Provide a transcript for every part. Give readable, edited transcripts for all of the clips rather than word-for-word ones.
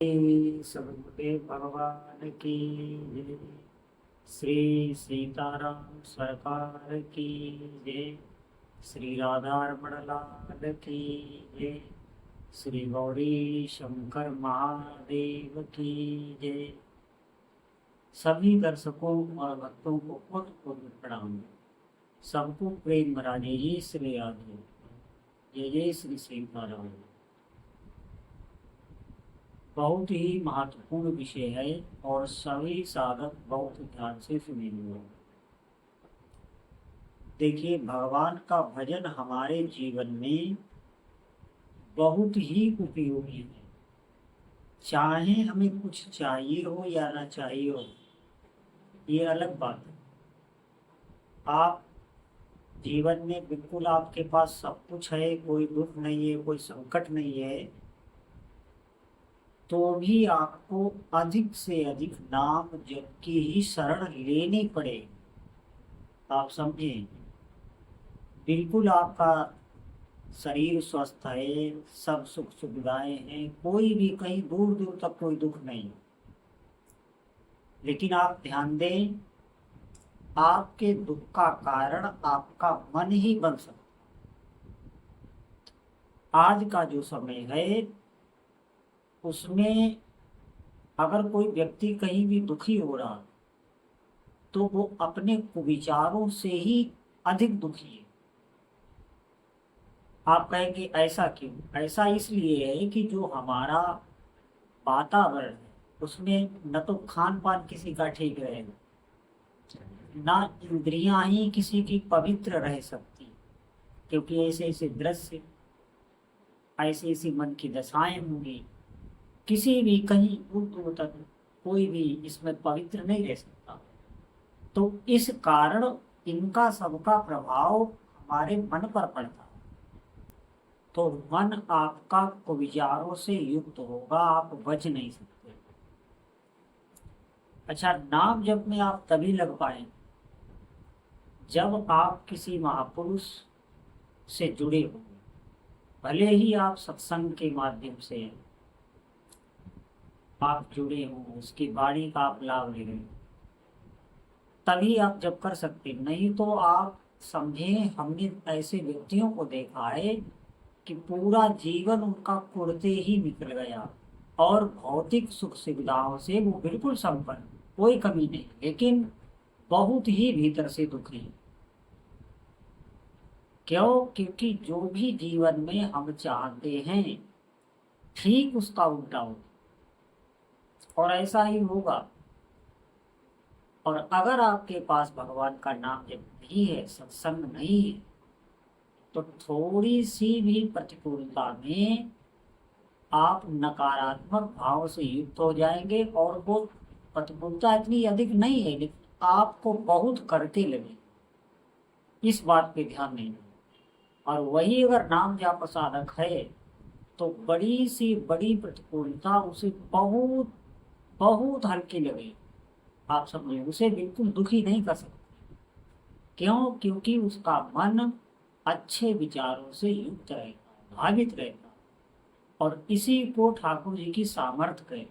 सदगुरुदेव भगवान की जय। श्री सीताराम सरकार की जय। श्री राधारमण लाल की जय। श्री गौरी शंकर महादेव की जय। सभी दर्शकों और भक्तों को बहुत बहुत प्रणाम। सबको प्रेम राधे जी श्री राधे। जय जय श्री सीताराम। बहुत ही महत्वपूर्ण विषय है और सभी साधक बहुत ध्यान से सुनेंगे। देखिए, भगवान का भजन हमारे जीवन में बहुत ही उपयोगी है। चाहे हमें कुछ चाहिए हो या ना चाहिए हो, ये अलग बात है। आप जीवन में बिल्कुल आपके पास सब कुछ है, कोई दुख नहीं है, कोई संकट नहीं है, तो भी आपको अधिक से अधिक नाम जप की ही शरण लेनी पड़ेगी। आप समझें, बिल्कुल आपका शरीर स्वस्थ है, सब सुख सुविधाएं हैं, कोई भी कहीं दूर दूर तक कोई दुख नहीं, लेकिन आप ध्यान दें, आपके दुख का कारण आपका मन ही बन सकता। आज का जो समय है उसमें अगर कोई व्यक्ति कहीं भी दुखी हो रहा तो वो अपने विचारों से ही अधिक दुखी है। आप कहेंगे ऐसा क्यों? ऐसा इसलिए है कि जो हमारा वातावरण है उसमें न तो खान पान किसी का ठीक रहेगा, ना इंद्रियां ही किसी की पवित्र रह सकती, क्योंकि ऐसे ऐसे दृश्य, ऐसी ऐसी मन की दशाएं होंगी, किसी भी कहीं दूर दूर तक कोई भी इसमें पवित्र नहीं रह सकता। तो इस कारण इनका सबका प्रभाव हमारे मन पर पड़ता है। तो मन आपका विचारों से युक्त होगा, आप बच नहीं सकते। अच्छा, नाम जप में आप तभी लग पाए जब आप किसी महापुरुष से जुड़े हो, भले ही आप सत्संग के माध्यम से आप जुड़े हो, उसकी वाणी का आप लाभ ले रहे हो, तभी आप जब कर सकते। नहीं तो आप समझें, हमने ऐसे व्यक्तियों को देखा है कि पूरा जीवन उनका कुर्ते ही निकल गया और भौतिक सुख सुविधाओं से वो बिल्कुल संपन्न, कोई कमी नहीं, लेकिन बहुत ही भीतर से दुखी। क्यों? क्योंकि जो भी जीवन में हम चाहते हैं ठीक उसका उल्टा हो, और ऐसा ही होगा। और अगर आपके पास भगवान का नाम जब नहीं है, सत्संग नहीं है, तो थोड़ी सी भी प्रतिकूलता में आप नकारात्मक भाव से युक्त हो जाएंगे, और वो प्रतिकूलता इतनी अधिक नहीं है लेकिन आपको बहुत करके लगे, इस बात पे ध्यान नहीं दें। और वही अगर नाम जाप साधक है तो बड़ी सी बड़ी प्रतिकूलता उसे बहुत बहुत हल्की लगे, आप समझे, उसे बिल्कुल दुखी नहीं कर सकते। क्यों? क्योंकि उसका मन अच्छे विचारों से युक्त रहेगा, भावित रहेगा, और इसी को ठाकुर जी की सामर्थ्य कहते।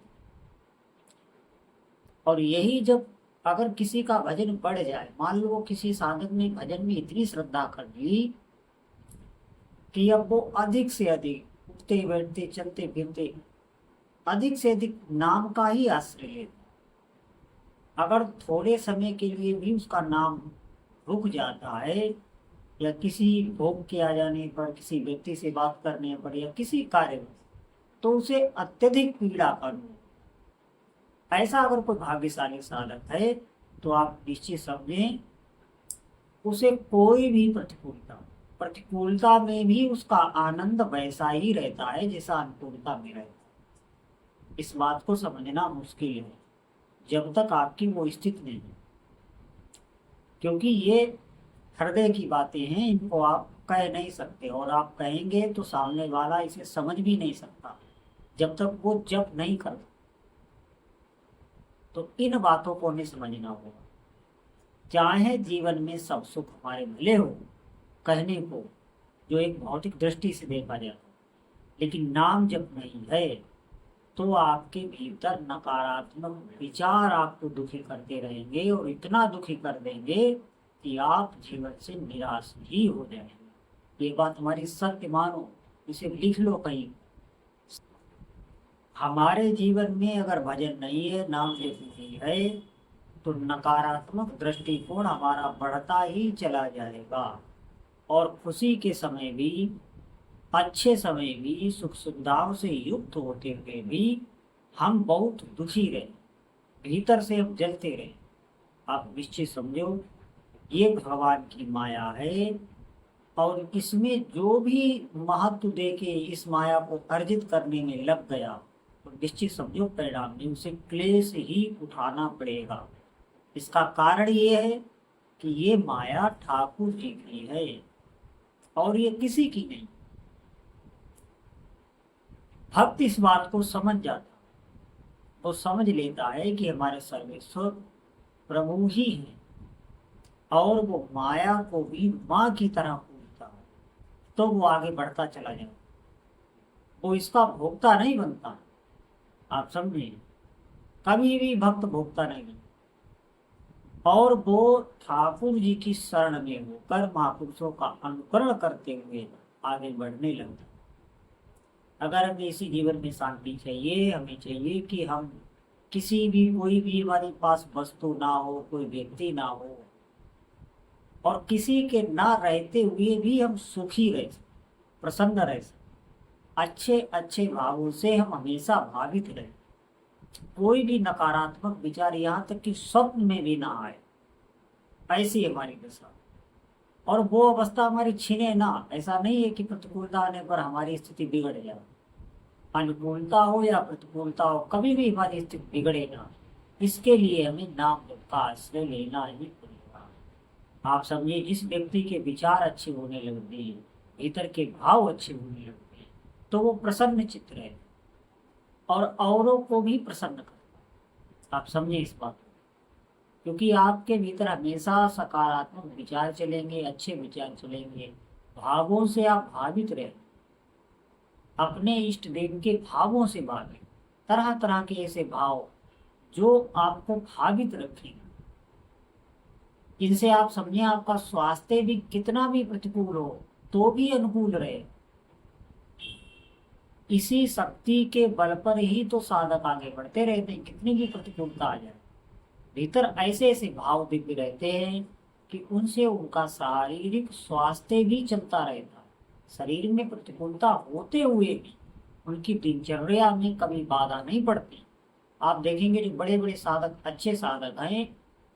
और यही जब अगर किसी का भजन बढ़ जाए, मान लो किसी साधक ने भजन में इतनी श्रद्धा कर ली कि अब वो अधिक से अधिक उठते बैठते चलते फिरते अधिक से अधिक नाम का ही आश्रय लेता। अगर थोड़े समय के लिए भी उसका नाम रुक जाता है, या किसी भोग के आ जाने पर, किसी व्यक्ति से बात करने पर, या किसी कार्य में, तो उसे अत्यधिक पीड़ा अनुभव। ऐसा अगर कोई भाग्यशाली साधक है तो आप निश्चित समझें, उसे कोई भी प्रतिकूलता में भी उसका आनंद वैसा ही रहता है जैसा अनुकूलता में रहता है। इस बात को समझना मुश्किल है जब तक आपकी वो स्थिति नहीं है, क्योंकि ये हृदय की बातें हैं, इनको आप कह नहीं सकते, और आप कहेंगे तो सामने वाला इसे समझ भी नहीं सकता जब तक वो जप नहीं करता। तो इन बातों को हमें समझना होगा। चाहे जीवन में सब सुख हमारे भले हो, कहने को जो एक भौतिक दृष्टि से देखा जाता, लेकिन नाम जब नहीं है तो आपके भीतर नकारात्मक विचार आपको दुखी करते रहेंगे और इतना दुखी कर देंगे कि आप जीवन से निराश ही हो जाएंगे। ये बात हमारी सत्य मानो, इसे लिख लो कहीं। हमारे जीवन में अगर भजन नहीं है, नाम जप नहीं है, तो नकारात्मक दृष्टिकोण हमारा बढ़ता ही चला जाएगा और खुशी के समय भी, अच्छे समय भी, सुख सुविधाओं से युक्त होते हुए भी हम बहुत दुखी रहे, भीतर से हम जलते रहे। आप निश्चित समझो, ये भगवान की माया है और इसमें जो भी महत्व देके इस माया को अर्जित करने में लग गया, तो निश्चित समझो परिणाम में उसे क्लेश ही उठाना पड़ेगा। इसका कारण ये है कि ये माया ठाकुर जी की है और ये किसी की नहीं। भक्त इस बात को समझ जाता, वो समझ लेता है कि हमारे सर्वेश्वर प्रभु ही है और वो माया को भी माँ की तरह पूजता है, तो वो आगे बढ़ता चला जाए, वो इसका भोक्ता नहीं बनता। आप समझे, कभी भी भक्त भोक्ता नहीं बनता और वो ठाकुर जी की शरण में होकर महापुरुषों का अनुकरण करते हुए आगे बढ़ने लगता। अगर हमें इसी जीवन में शांति चाहिए, हमें चाहिए कि हम किसी भी, कोई भी हमारे पास वस्तु ना हो, कोई व्यक्ति ना हो और किसी के ना रहते हुए भी हम सुखी रह, प्रसन्न रह, अच्छे अच्छे भावों से हम हमेशा भावित रहे, कोई भी नकारात्मक विचार यहाँ तक कि स्वप्न में भी ना आए, ऐसी हमारी दशा। और वो अवस्था हमारी छिने ना। ऐसा नहीं है कि प्रतिकूलता आने पर हमारी स्थिति बिगड़ जाए, अनुकूलता हो या प्रतिकूलता हो, कभी भी हमारी स्थिति बिगड़े ना। इसके लिए हमें नाम जप का आश्रय लेना ही पड़ेगा। आप समझिए, जिस व्यक्ति के विचार अच्छे होने लगते हैं, भीतर के भाव अच्छे होने लगते हैं, तो वो प्रसन्न चित्त रहे और औरों को भी प्रसन्न करता। आप समझिए इस बात को, क्योंकि आपके भीतर हमेशा सकारात्मक विचार चलेंगे, अच्छे विचार चलेंगे, भावों से आप भावित रहे, अपने इष्ट देव के भावों से भावित, तरह तरह के ऐसे भाव जो आपको भावित रखेंगे, इनसे आप समझिए आपका स्वास्थ्य भी कितना भी प्रतिकूल हो तो भी अनुकूल रहे। इसी शक्ति के बल पर ही तो साधक आगे बढ़ते रहते हैं, कितनी भी प्रतिकूलता आ जाए। भीतर ऐसे ऐसे भाव दिव्य रहते हैं कि उनसे उनका शारीरिक स्वास्थ्य भी चलता रहता है। शरीर में प्रतिकूलता होते हुए भी उनकी दिनचर्या में कभी बाधा नहीं पड़ती। आप देखेंगे जो बड़े बड़े साधक, अच्छे साधक हैं,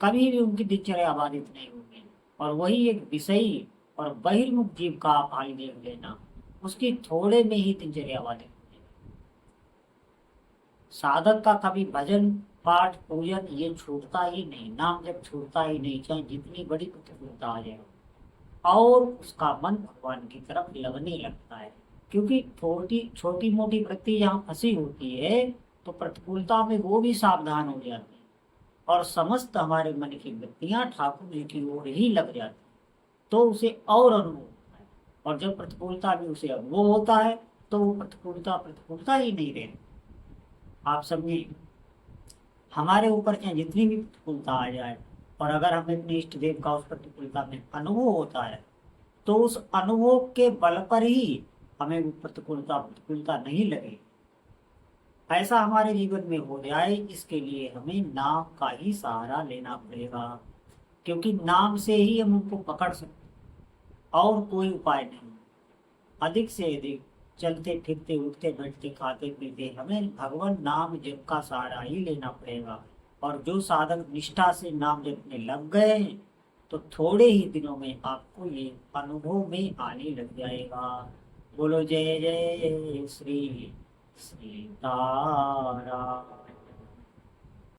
कभी भी उनकी दिनचर्या बाधित नहीं होगी। और वही एक विषयी और बहिर्मुख जीव का आप हाल देख लेना, उसकी थोड़े में ही दिनचर्या बाधित होगी। साधक का कभी भजन पाठ पूजन ये छूटता ही नहीं, नाम जब छूटता ही नहीं, चाहे जितनी बड़ी प्रतिकूलता आ जाए, और उसका मन भगवान की तरफ लगने लगता है। क्योंकि छोटी मोटी वृत्ति जहाँ फंसी होती है, तो प्रतिकूलता में वो भी सावधान हो जाती है और समस्त हमारे मन की वृत्तियां ठाकुर जी की ओर ही लग जाती, तो उसे और अनुभव होता है। और जब प्रतिकूलता भी उसे अनुभव होता है, तो वो प्रतिकूलता ही नहीं रहती। आप समझिए, हमारे ऊपर चाहे जितनी भी प्रतिकूलता आ जाए, और अगर हमें अपने इष्ट देव का उस प्रतिकूलता में अनुभव होता है, तो उस अनुभव के बल पर ही हमें वो प्रतिकूलता नहीं लगे। ऐसा हमारे जीवन में हो जाए, इसके लिए हमें नाम का ही सहारा लेना पड़ेगा, क्योंकि नाम से ही हम उनको पकड़ सकते, और कोई उपाय नहीं। अधिक से अधिक चलते फिरते, उठते बैठते, खाते पीते, हमें भगवान नाम जप का सहारा ही लेना पड़ेगा। और जो साधक निष्ठा से नाम जप में लग गए हैं, तो थोड़े ही दिनों में आपको ये अनुभव में आने लग जाएगा। बोलो जय जय श्री सीताराम।